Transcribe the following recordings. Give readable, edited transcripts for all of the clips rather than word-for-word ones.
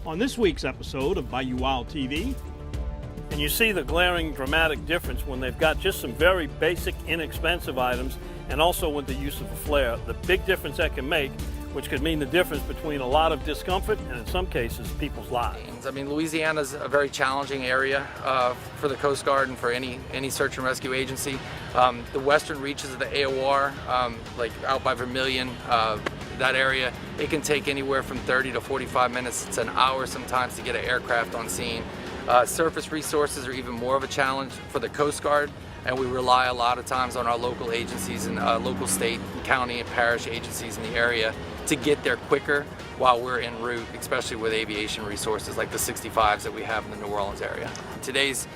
On this week's episode of Bayou TV, and you see the glaring dramatic difference when they've got just some very basic, inexpensive items, and also with the use of a flare. The big difference that can make, which could mean the difference between a lot of discomfort and in some cases people's lives. I mean, Louisiana's a very challenging area for the Coast Guard and for any search and rescue agency. The western reaches of the AOR, like out by Vermilion, that area, it can take anywhere from 30 to 45 minutes. It's an hour sometimes to get an aircraft on scene. Surface resources are even more of a challenge for the Coast Guard, and we rely a lot of times on our local agencies and local state, county, and parish agencies in the area to get there quicker while we're en route, especially with aviation resources like the 65s that we have in the New Orleans area. In today's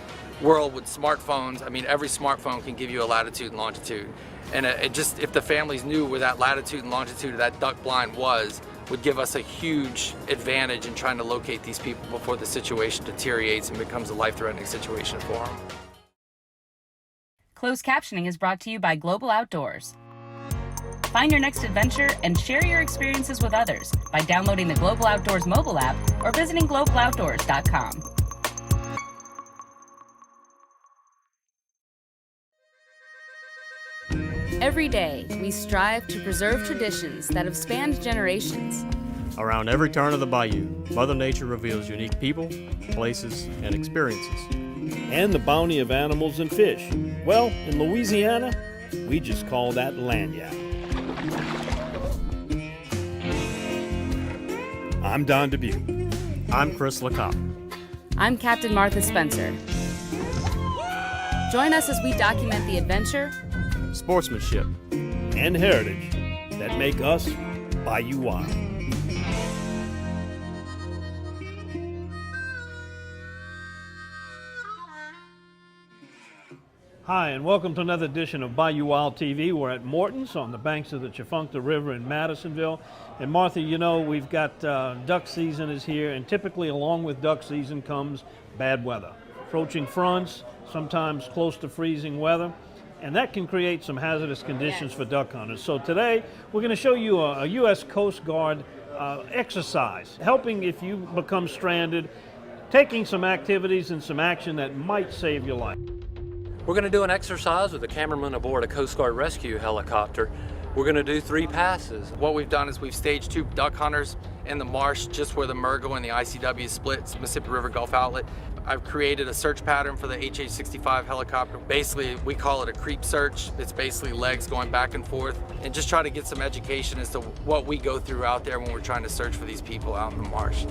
world with smartphones, I mean, every smartphone can give you a latitude and longitude. And if the families knew where that latitude and longitude of that duck blind would give us a huge advantage in trying to locate these people before the situation deteriorates and becomes a life-threatening situation for them. Closed captioning is brought to you by Global Outdoors. Find your next adventure and share your experiences with others by downloading the Global Outdoors mobile app or visiting globaloutdoors.com. Every day, we strive to preserve traditions that have spanned generations. Around every turn of the bayou, Mother Nature reveals unique people, places, and experiences. And the bounty of animals and fish. Well, in Louisiana, we just call that lagniappe. I'm Don Dubuque. I'm Chris LeCoq. I'm Captain Martha Spencer. Join us as we document the adventure, sportsmanship, and heritage that make us Bayou Wild. Hi, and welcome to another edition of Bayou Wild TV. We're at Morton's on the banks of the Tchefuncte River in Madisonville. And Martha, you know, we've got duck season is here, and typically along with duck season comes bad weather. Approaching fronts, sometimes close to freezing weather, and that can create some hazardous conditions for duck hunters. So today, we're going to show you a U.S. Coast Guard exercise, helping if you become stranded, taking some activities and some action that might save your life. We're going to do an exercise with a cameraman aboard a Coast Guard rescue helicopter. We're going to do 3 passes. What we've done is we've staged 2 duck hunters in the marsh just where the Murgo and the ICW splits, Mississippi River Gulf Outlet. I've created a search pattern for the HH-65 helicopter. Basically, we call it a creep search. It's basically legs going back and forth, and just try to get some education as to what we go through out there when we're trying to search for these people out in the marsh.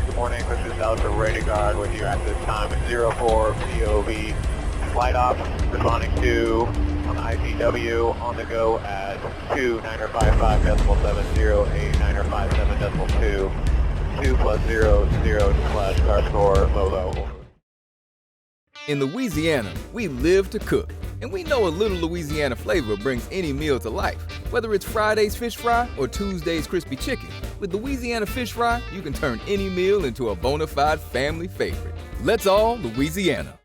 Good morning, this is Delta Radio Guard with you at this time at 04 POV. Flight ops responding to on the ICW on the go at 2955.70, 2+00/car score low. In Louisiana, we live to cook, and we know a little Louisiana flavor brings any meal to life. Whether it's Friday's fish fry or Tuesday's crispy chicken, with Louisiana fish fry, you can turn any meal into a bona fide family favorite. Let's all Louisiana.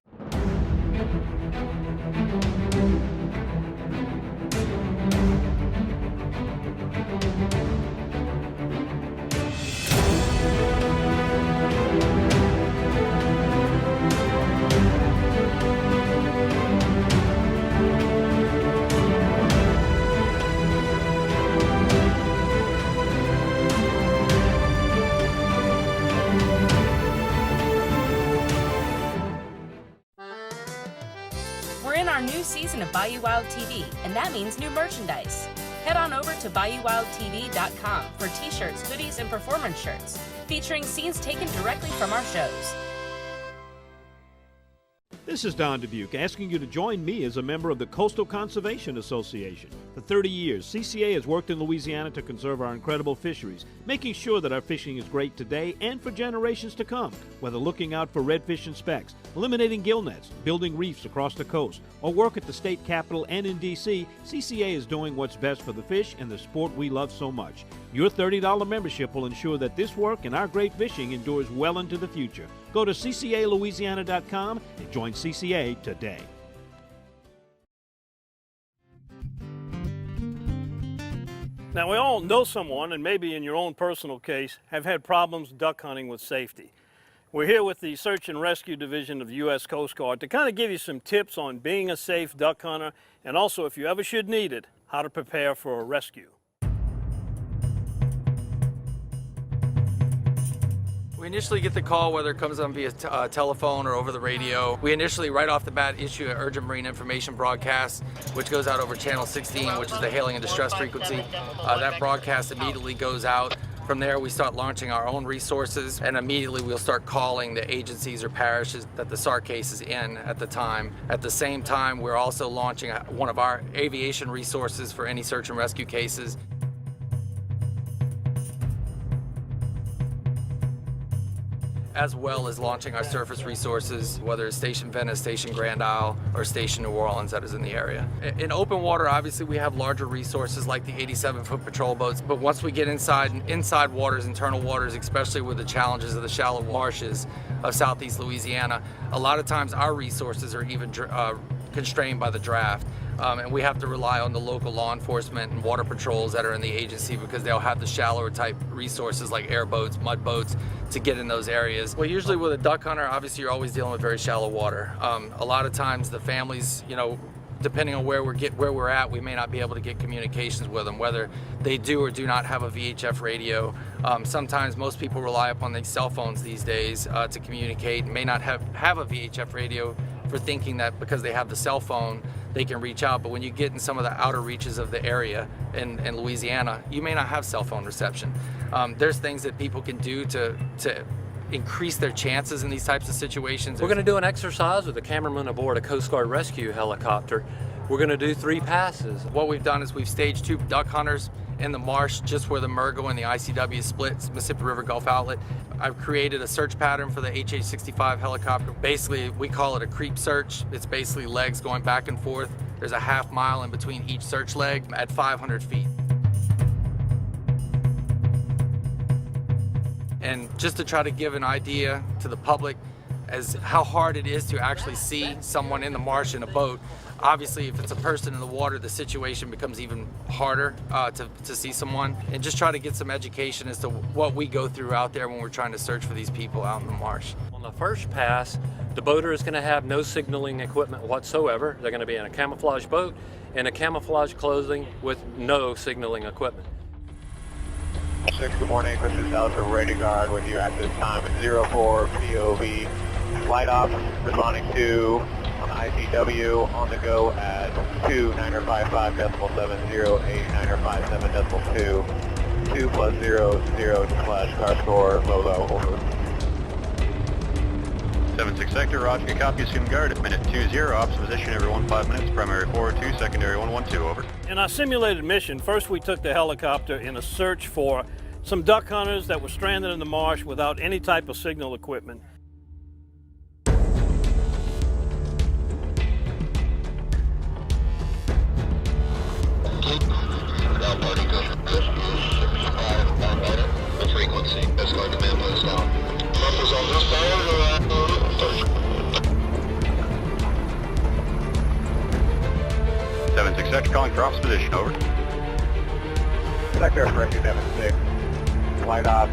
We're in our new season of Bayou Wild TV, and that means new merchandise. Head on over to BayouWildTV.com for t-shirts, hoodies, and performance shirts, featuring scenes taken directly from our shows. This is Don Dubuque asking you to join me as a member of the Coastal Conservation Association. For 30 years, CCA has worked in Louisiana to conserve our incredible fisheries, making sure that our fishing is great today and for generations to come. Whether looking out for redfish and specks, eliminating gill nets, building reefs across the coast, or work at the state capitol and in D.C., CCA is doing what's best for the fish and the sport we love so much. Your $30 membership will ensure that this work and our great fishing endures well into the future. Go to ccalouisiana.com and join CCA today. Now, we all know someone, and maybe in your own personal case, have had problems duck hunting with safety. We're here with the Search and Rescue Division of the U.S. Coast Guard to kind of give you some tips on being a safe duck hunter, and also, if you ever should need it, how to prepare for a rescue. We initially get the call, whether it comes on via telephone or over the radio. We initially, right off the bat, issue an urgent marine information broadcast, which goes out over channel 16, which is the hailing and distress frequency. That broadcast immediately goes out. From there, we start launching our own resources, and immediately we'll start calling the agencies or parishes that the SAR case is in at the time. At the same time, we're also launching one of our aviation resources for any search and rescue cases. As well as launching our surface resources, whether it's Station Venice, Station Grand Isle, or Station New Orleans that is in the area. In open water, obviously, we have larger resources like the 87-foot patrol boats, but once we get inside waters, internal waters, especially with the challenges of the shallow marshes of southeast Louisiana, a lot of times our resources are even constrained by the draft. And we have to rely on the local law enforcement and water patrols that are in the agency because they'll have the shallower type resources like airboats, mud boats to get in those areas. Well, usually with a duck hunter, obviously you're always dealing with very shallow water. A lot of times the families, depending on where we're at, we may not be able to get communications with them, whether they do or do not have a VHF radio. Sometimes most people rely upon their cell phones these days to communicate and may not have a VHF radio for thinking that because they have the cell phone, they can reach out. But when you get in some of the outer reaches of the area in Louisiana, you may not have cell phone reception. There's things that people can do to increase their chances in these types of situations. We're going to do an exercise with a cameraman aboard a Coast Guard rescue helicopter. We're going to do 3 passes. What we've done is we've staged 2 duck hunters in the marsh just where the Murgo and the ICW splits, Mississippi River Gulf Outlet. I've created a search pattern for the HH-65 helicopter. Basically, we call it a creep search. It's basically legs going back and forth. There's a half mile in between each search leg at 500 feet. And just to try to give an idea to the public as how hard it is to actually see someone in the marsh in a boat. Obviously, if it's a person in the water, the situation becomes even harder to see someone. And just try to get some education as to what we go through out there when we're trying to search for these people out in the marsh. On the first pass, the boater is going to have no signaling equipment whatsoever. They're going to be in a camouflage boat and a camouflage clothing with no signaling equipment. 6, good morning. This is Delta Radar Guard with you at this time at 04 POV. Flight off, responding to on ICW on the go at 2.955.70, 2 plus 0, 0 slash car score, low, over. 76 sector, roger, copy, assume guard at minute 20, ops position every 15 minutes, primary 4-2, secondary 112, over. In our simulated mission, first we took the helicopter in a search for some duck hunters that were stranded in the marsh without any type of signal equipment. Frequency, that's going to command post down. Numbers on this power, 76 sector calling for ops position, over. Sector Rescue 76. Flight off.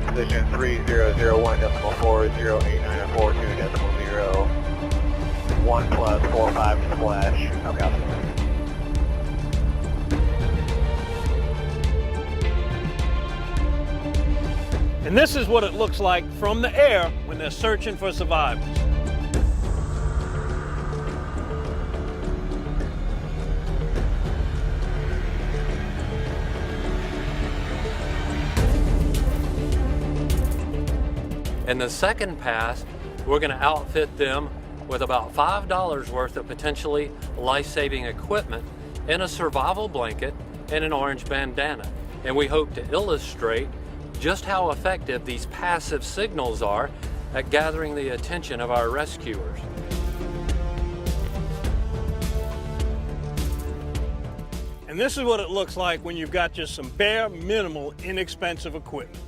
Position 3001.40894.2.0. 1 plus 45 splash. Okay. And this is what it looks like from the air when they're searching for survivors. In the second pass, we're going to outfit them with about $5 worth of potentially life-saving equipment and a survival blanket and an orange bandana. And we hope to illustrate just how effective these passive signals are at gathering the attention of our rescuers. And this is what it looks like when you've got just some bare, minimal, inexpensive equipment.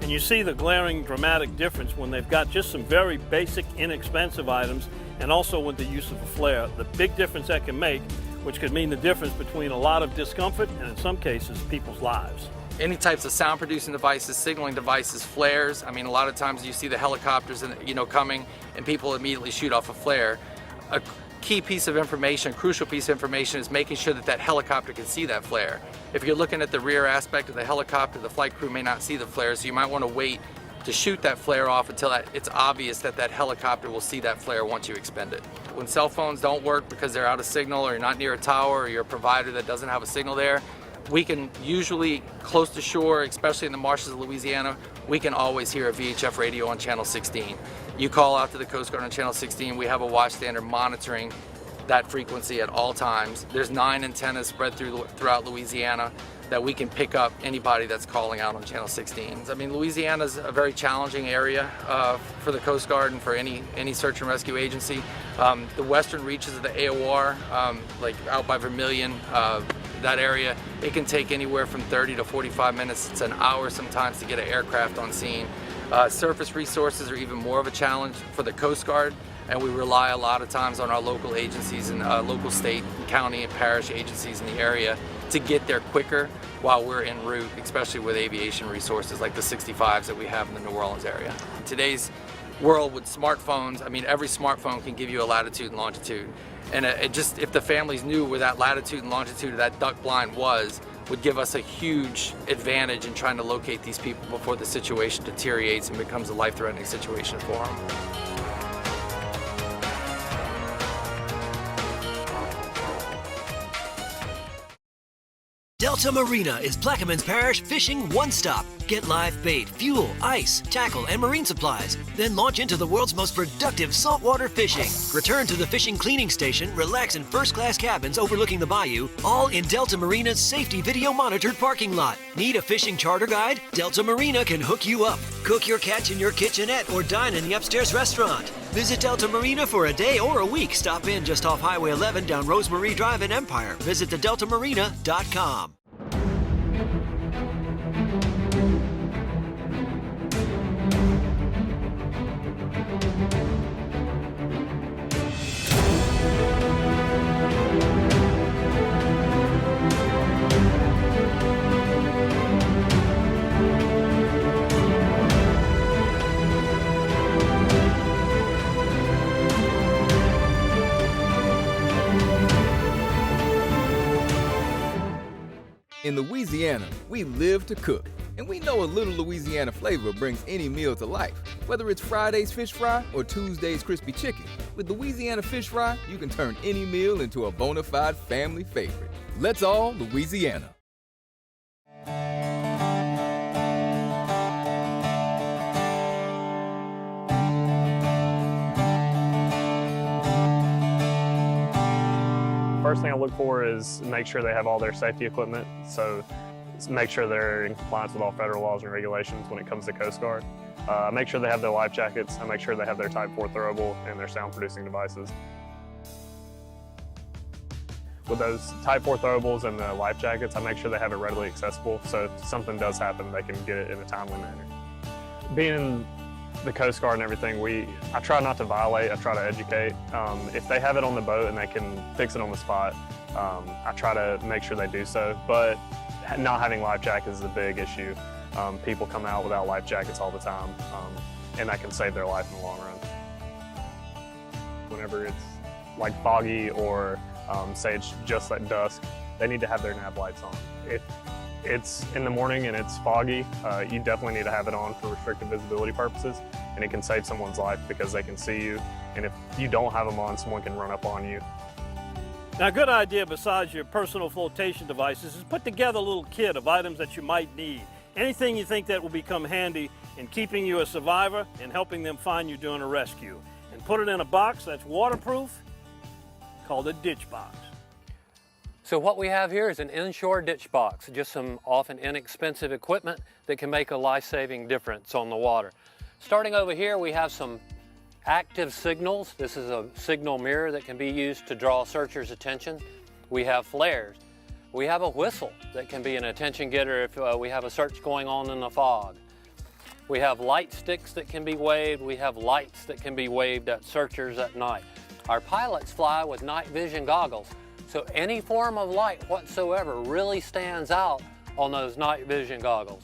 And you see the glaring, dramatic difference when they've got just some very basic, inexpensive items and also with the use of a flare. The big difference that can make, which could mean the difference between a lot of discomfort and in some cases people's lives. Any types of sound producing devices, signaling devices, flares. I mean, a lot of times you see the helicopters coming and people immediately shoot off a flare. A key piece of information, crucial piece of information is making sure that that helicopter can see that flare. If you're looking at the rear aspect of the helicopter, the flight crew may not see the flare, so you might want to wait to shoot that flare off until it's obvious that that helicopter will see that flare once you expend it. When cell phones don't work because they're out of signal, or you're not near a tower, or you're a provider that doesn't have a signal there, we can usually, close to shore, especially in the marshes of Louisiana, we can always hear a VHF radio on channel 16. You call out to the Coast Guard on channel 16, we have a watchstander monitoring that frequency at all times. There's 9 antennas spread throughout Louisiana that we can pick up anybody that's calling out on channel 16. I mean, Louisiana's a very challenging area for the Coast Guard and for any search and rescue agency. The western reaches of the AOR, like out by Vermilion, that area, it can take anywhere from 30 to 45 minutes. It's an hour sometimes to get an aircraft on scene. Surface resources are even more of a challenge for the Coast Guard, and we rely a lot of times on our local agencies and local state, county, and parish agencies in the area to get there quicker while we're en route, especially with aviation resources like the 65s that we have in the New Orleans area. In today's world with smartphones, I mean, every smartphone can give you a latitude and longitude. And if the families knew where that latitude and longitude of that duck blind would give us a huge advantage in trying to locate these people before the situation deteriorates and becomes a life-threatening situation for them. Delta Marina is Plaquemines Parish fishing one-stop. Get live bait, fuel, ice, tackle, and marine supplies. Then launch into the world's most productive saltwater fishing. Return to the fishing cleaning station, relax in first-class cabins overlooking the bayou, all in Delta Marina's safety video-monitored parking lot. Need a fishing charter guide? Delta Marina can hook you up. Cook your catch in your kitchenette or dine in the upstairs restaurant. Visit Delta Marina for a day or a week. Stop in just off Highway 11 down Rosemarie Drive in Empire. Visit thedeltamarina.com. In Louisiana, we live to cook, and we know a little Louisiana flavor brings any meal to life. Whether it's Friday's fish fry or Tuesday's crispy chicken, with Louisiana fish fry, you can turn any meal into a bona fide family favorite. Let's all Louisiana. First thing I look for is make sure they have all their safety equipment, so make sure they're in compliance with all federal laws and regulations when it comes to Coast Guard. Make sure they have their life jackets, and make sure they have their Type 4 throwable and their sound producing devices. With those Type 4 throwables and the life jackets, I make sure they have it readily accessible, so if something does happen, they can get it in a timely manner. Being in the Coast Guard and everything, I try not to violate, I try to educate. If they have it on the boat and they can fix it on the spot, I try to make sure they do so, but not having life jackets is a big issue. People come out without life jackets all the time, and that can save their life in the long run. Whenever it's like foggy or say it's just at dusk, they need to have their nav lights on. If it's in the morning and it's foggy, you definitely need to have it on for restricted visibility purposes, and it can save someone's life because they can see you, and if you don't have them on, someone can run up on you. Now, a good idea besides your personal flotation devices is put together a little kit of items that you might need. Anything you think that will become handy in keeping you a survivor and helping them find you during a rescue. And put it in a box that's waterproof, called a ditch box. So what we have here is an inshore ditch box, just some often inexpensive equipment that can make a life-saving difference on the water. Starting over here, we have some active signals. This is a signal mirror that can be used to draw searchers' attention. We have flares. We have a whistle that can be an attention getter if we have a search going on in the fog. We have light sticks that can be waved. We have lights that can be waved at searchers at night. Our pilots fly with night vision goggles, so any form of light whatsoever really stands out on those night vision goggles.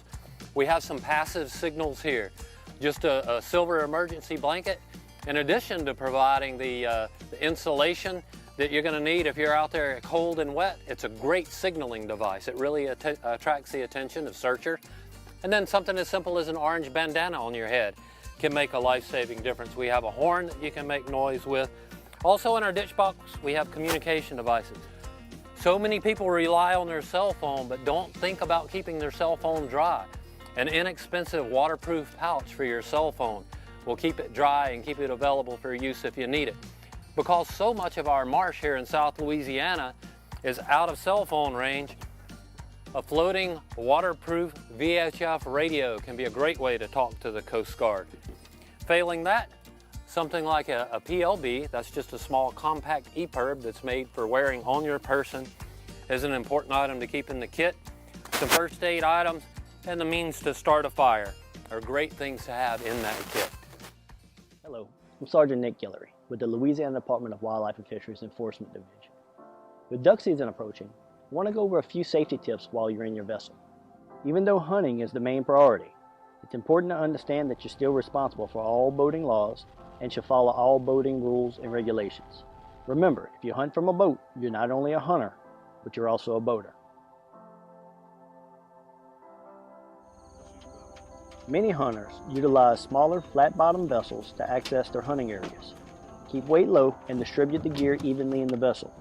We have some passive signals here. Just a silver emergency blanket, in addition to providing the insulation that you're going to need if you're out there cold and wet. It's a great signaling device. It really attracts the attention of searchers. And then something as simple as an orange bandana on your head can make a life-saving difference. We have a horn that you can make noise with. Also in our ditch box, we have communication devices. So many people rely on their cell phone but don't think about keeping their cell phone dry. An inexpensive waterproof pouch for your cell phone will keep it dry and keep it available for use if you need it. Because so much of our marsh here in South Louisiana is out of cell phone range, a floating waterproof VHF radio can be a great way to talk to the Coast Guard. Failing that, something like a PLB, that's just a small compact EPIRB that's made for wearing on your person, is an important item to keep in the kit. Some first aid items and the means to start a fire are great things to have in that kit. Hello, I'm Sergeant Nick Guillory with the Louisiana Department of Wildlife and Fisheries Enforcement Division. With duck season approaching, I want to go over a few safety tips while you're in your vessel. Even though hunting is the main priority, it's important to understand that you're still responsible for all boating laws and should follow all boating rules and regulations. Remember, if you hunt from a boat, you're not only a hunter, but you're also a boater. Many hunters utilize smaller, flat-bottomed vessels to access their hunting areas. Keep weight low and distribute the gear evenly in the vessel.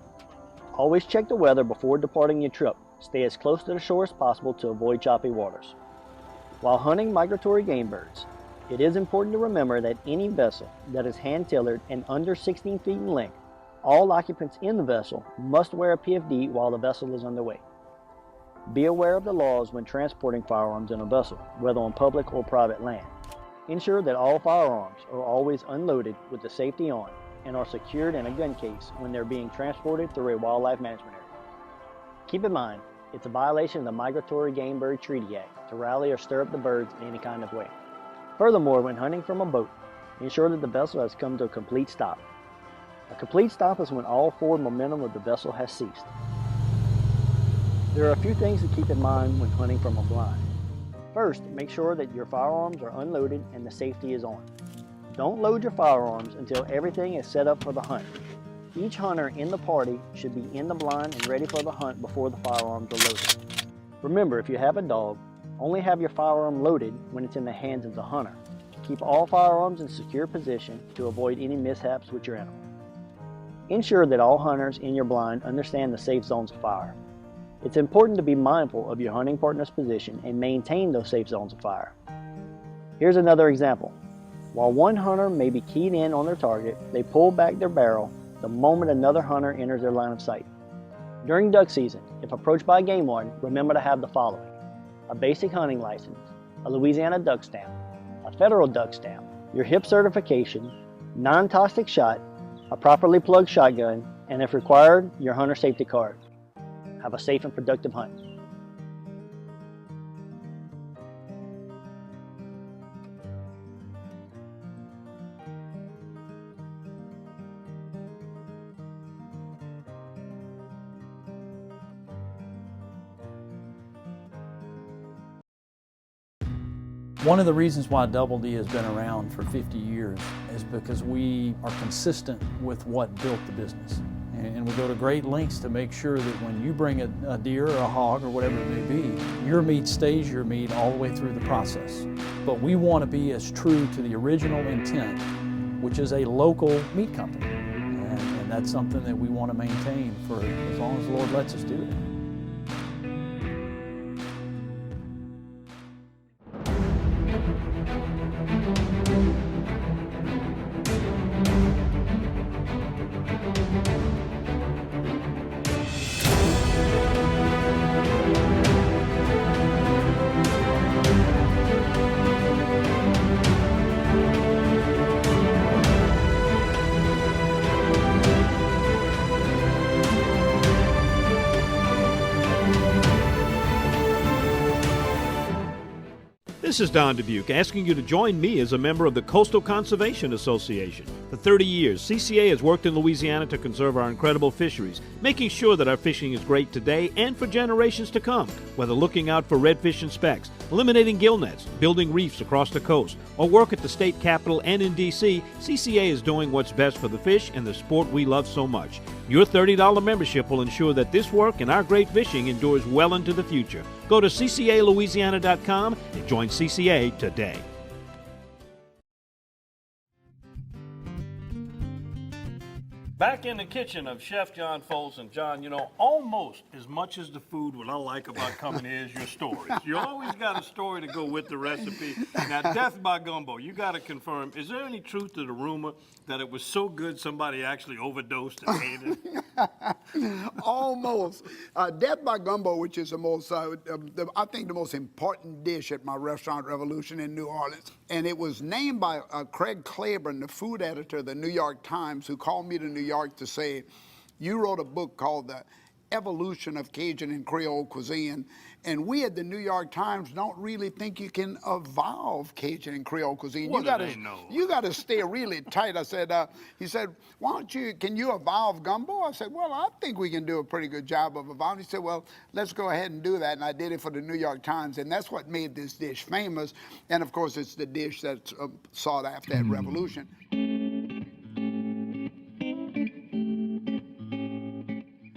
Always check the weather before departing your trip. Stay as close to the shore as possible to avoid choppy waters. While hunting migratory game birds, it is important to remember that any vessel that is hand-tillered and under 16 feet in length, all occupants in the vessel must wear a PFD while the vessel is underway. Be aware of the laws when transporting firearms in a vessel, whether on public or private land. Ensure that all firearms are always unloaded with the safety on and are secured in a gun case when they're being transported through a wildlife management area. Keep in mind, it's a violation of the Migratory Game Bird Treaty Act to rally or stir up the birds in any kind of way. Furthermore, when hunting from a boat, ensure that the vessel has come to a complete stop. A complete stop is when all forward momentum of the vessel has ceased. There are a few things to keep in mind when hunting from a blind. First, make sure that your firearms are unloaded and the safety is on. Don't load your firearms until everything is set up for the hunt. Each hunter in the party should be in the blind and ready for the hunt before the firearms are loaded. Remember, if you have a dog, only have your firearm loaded when it's in the hands of the hunter. Keep all firearms in secure position to avoid any mishaps with your animal. Ensure that all hunters in your blind understand the safe zones of fire. It's important to be mindful of your hunting partner's position and maintain those safe zones of fire. Here's another example. While one hunter may be keyed in on their target, they pull back their barrel the moment another hunter enters their line of sight. During duck season, if approached by a game warden, remember to have the following: a basic hunting license, a Louisiana duck stamp, a federal duck stamp, your HIP certification, non-toxic shot, a properly plugged shotgun, and if required, your hunter safety card. Have a safe and productive hunt. One of the reasons why Double D has been around for 50 years is because we are consistent with what built the business. And we go to great lengths to make sure that when you bring a deer or a hog or whatever it may be, your meat stays your meat all the way through the process. But we want to be as true to the original intent, which is a local meat company. And that's something that we want to maintain for as long as the Lord lets us do it. This is Don Dubuque asking you to join me as a member of the Coastal Conservation Association. For 30 years, CCA has worked in Louisiana to conserve our incredible fisheries, making sure that our fishing is great today and for generations to come. Whether looking out for redfish and specks, eliminating gill nets, building reefs across the coast, or work at the state capitol and in D.C., CCA is doing what's best for the fish and the sport we love so much. Your $30 membership will ensure that this work and our great fishing endures well into the future. Go to ccalouisiana.com and join CCA today. Back in the kitchen of Chef John Folsom. John, you know, almost as much as the food, what I like about coming here is your stories. You always got a story to go with the recipe. Now, death by gumbo, you got to confirm, is there any truth to the rumor that it was so good somebody actually overdosed and ate it? Almost. Death by gumbo, which is the most, I think the most important dish at my restaurant revolution in New Orleans. And it was named by Craig Claiborne, the food editor of the New York Times, who called me to New York to say, you wrote a book called The Evolution of Cajun and Creole Cuisine, and we at the New York Times don't really think you can evolve Cajun and Creole cuisine. What do they know? You got to stay really tight. I said, he said, can you evolve gumbo? I said, well, I think we can do a pretty good job of evolving. He said, well, let's go ahead and do that. And I did it for the New York Times, and that's what made this dish famous. And of course, it's the dish that's sought after at Revolution.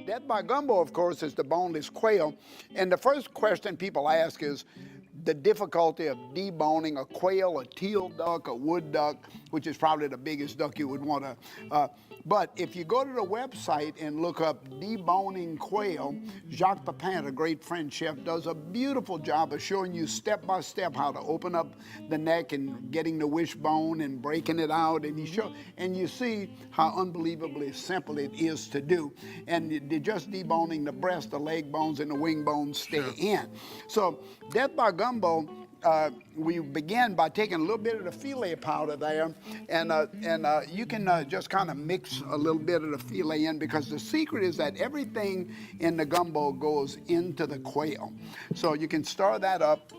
Death by gumbo, of course, is the boneless quail. And the first question people ask is the difficulty of deboning a quail, a teal duck, a wood duck, which is probably the biggest duck you would want to. But if you go to the website and look up deboning quail, Jacques Pepin, a great French chef, does a beautiful job of showing you step by step how to open up the neck and getting the wishbone and breaking it out. And you see how unbelievably simple it is to do. And just deboning the breast, the leg bones, and the wing bones stay in. So death by gumbo, we began by taking a little bit of the filet powder there, and you can just kind of mix a little bit of the filet in, because the secret is that everything in the gumbo goes into the quail. So you can stir that up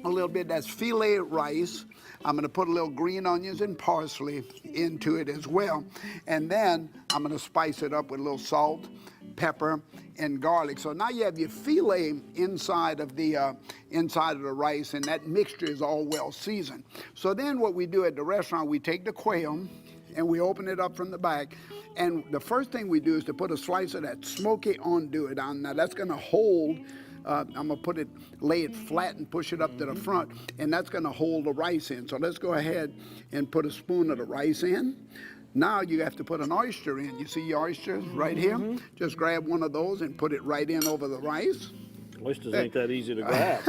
a little bit. That's filet rice. I'm going to put a little green onions and parsley into it as well, and then I'm going to spice it up with a little salt, pepper, and garlic. So now you have your filet inside of the rice, and that mixture is all well seasoned. So then what we do at the restaurant, we take the quail and we open it up from the back, and the first thing we do is to put a slice of that smoky andouille on. Now that's going to hold. I'm going to lay it flat and push it up to the front, and that's going to hold the rice in. So let's go ahead and put a spoon of the rice in. Now you have to put an oyster in. You see your oysters right here? Just grab one of those and put it right in over the rice. Oysters ain't that easy to grab.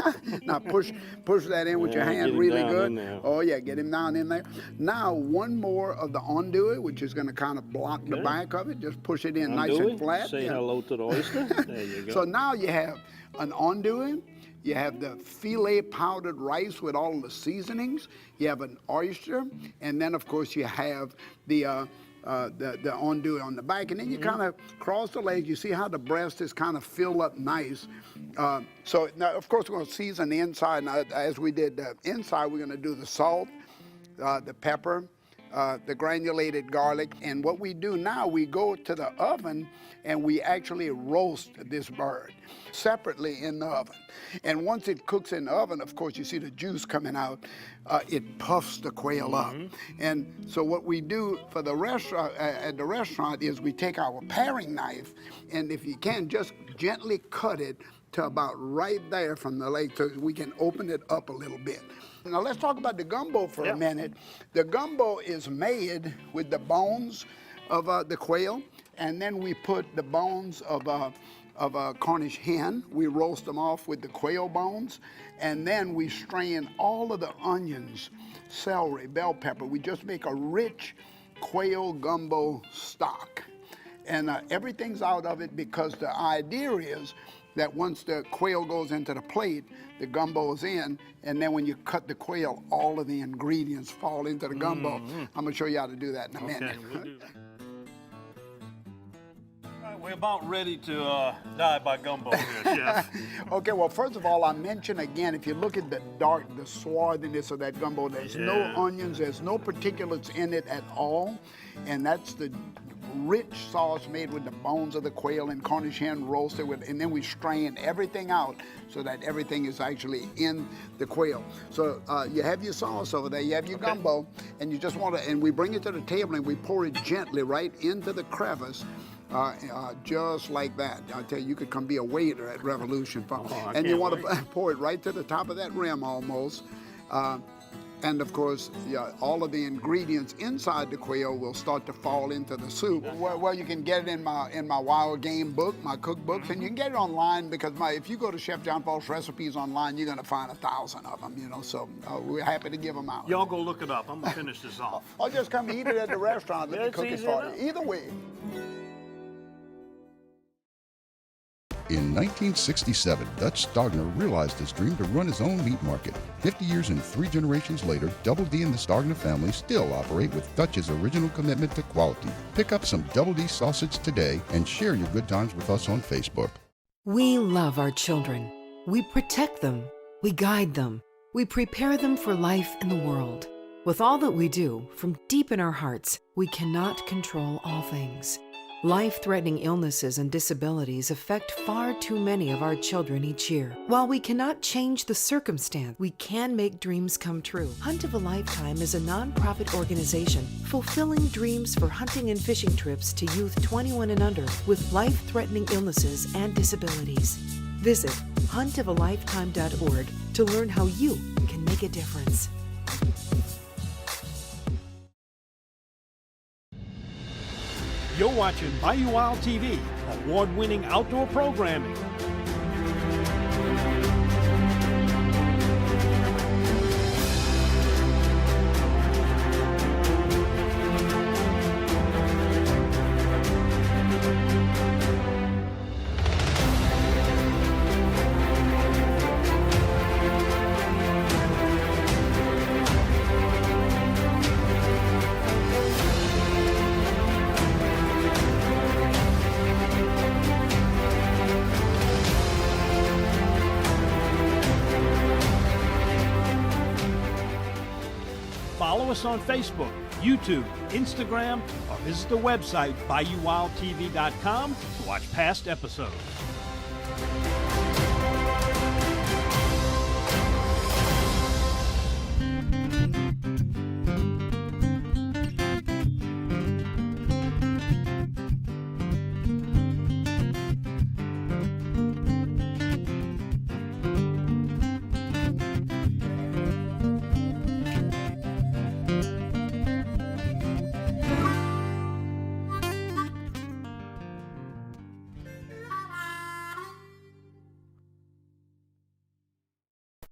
Now push that in with your hand really good. Oh yeah, get him down in there. Now one more of the andouille, which is going to kind of block the back of it. Just push it in nice and flat. Say hello to the oyster. There you go. So now you have an andouille. You have the filet powdered rice with all the seasonings. You have an oyster, and then of course you have the andouille on the back, and then you kind of cross the legs. You see how the breast is kind of filled up nice. So now, of course, we're going to season the inside. Now, as we did the inside, we're going to do the salt, the pepper, the granulated garlic, and what we do now, we go to the oven and we actually roast this bird separately in the oven. And once it cooks in the oven, of course, you see the juice coming out. It puffs the quail up. And so what we do for the restaurant, at the restaurant, is we take our paring knife, and if you can, just gently cut it to about right there from the leg, so we can open it up a little bit. Now let's talk about the gumbo for a minute. The gumbo is made with the bones of the quail, and then we put the bones of a Cornish hen. We roast them off with the quail bones, and then we strain all of the onions, celery, bell pepper. We just make a rich quail gumbo stock. And everything's out of it, because the idea is that once the quail goes into the plate, the gumbo's in, and then when you cut the quail, all of the ingredients fall into the gumbo. I'm going to show you how to do that in a minute. We're We're about ready to die by gumbo here, Chef. Okay, well, first of all, I mentioned again, if you look at the swarthiness of that gumbo, there's no onions, there's no particulates in it at all, and that's the rich sauce made with the bones of the quail and Cornish hen roasted with, and then we strain everything out so that everything is actually in the quail. So you have your sauce over there, you have your gumbo, and you just want to, and we bring it to the table and we pour it gently right into the crevice. Just like that. I tell you, you could come be a waiter at Revolution Farm. And you want to pour it right to the top of that rim almost. And of course, all of the ingredients inside the quail will start to fall into the soup. Well, you can get it in my wild game book, my cookbooks, and you can get it online because if you go to Chef John Falk's recipes online, you're going to find 1,000 of them. So we're happy to give them out. Y'all go look it up. I'm gonna finish this off. Or just come eat it at the restaurant. Let me cook it for you. Either way. In 1967, Dutch Stogner realized his dream to run his own meat market. 50 years and 3 generations later, Double D and the Stogner family still operate with Dutch's original commitment to quality. Pick up some Double D sausage today and share your good times with us on Facebook. We love our children. We protect them. We guide them. We prepare them for life in the world. With all that we do, from deep in our hearts, we cannot control all things. Life-threatening illnesses and disabilities affect far too many of our children each year. While we cannot change the circumstance, we can make dreams come true. Hunt of a Lifetime is a nonprofit organization fulfilling dreams for hunting and fishing trips to youth 21 and under with life-threatening illnesses and disabilities. Visit huntofalifetime.org to learn how you can make a difference. You're watching Bayou Wild TV, award-winning outdoor programming. Follow us on Facebook, YouTube, Instagram, or visit the website BayouWildTV.com to watch past episodes.